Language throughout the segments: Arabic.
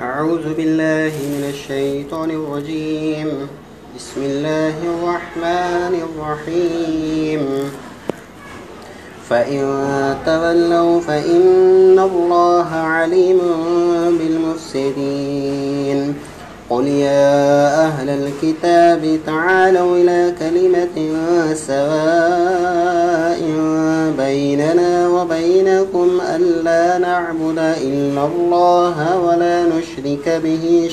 أعوذ بالله من الشيطان الرجيم. بسم الله الرحمن الرحيم. فإن تولوا فإن الله عليم بالمفسدين. قل يا أهل الكتاب تعالوا إلى كلمة سواء بيننا وبينكم ألا نعبد إلا الله ولا نشرك به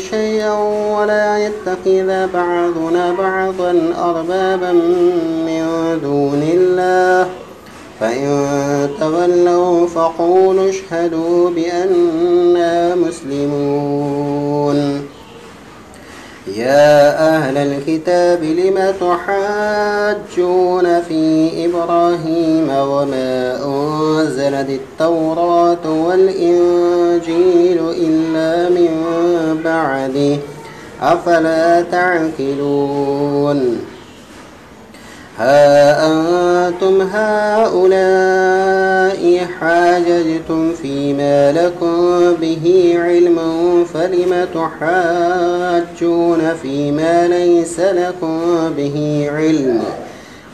شيئا ولا يتخذ بعضنا بعضا أربابا من دون الله. فإن تولوا فقولوا اشهدوا بأننا مسلمون. يا أهل الكتاب لم تحاجون في إبراهيم وما أنزلت التوراة والإنجيل إلا من بعده أفلا تعقلون. ها أنتم هؤلاء حاججتم فيما لكم به علم فلم تحاجون فيما ليس لكم به علم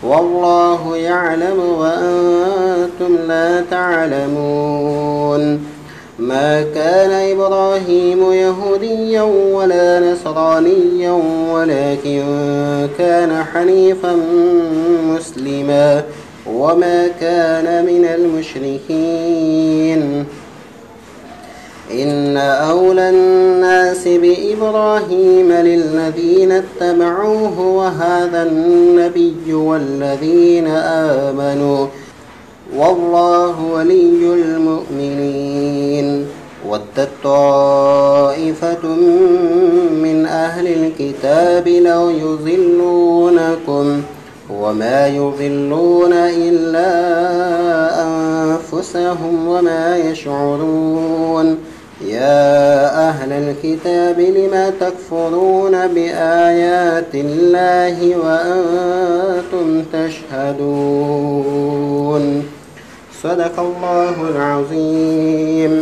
والله يعلم وأنتم لا تعلمون. ما كان إبراهيم يهوديا ولا نصرانيا ولكن كان حنيفا مسلما وما كان من المشركين. إن أولى الناس بإبراهيم للذين اتبعوه وهذا النبي والذين آمنوا والله ولي المؤمنين. ودت طائفة من أهل الكتاب لو يضلونكم وما يضلون إلا أنفسهم وما يشعرون. يا أهل الكتاب لم تكفرون بآيات الله وأنتم تشهدون. صدق الله العظيم.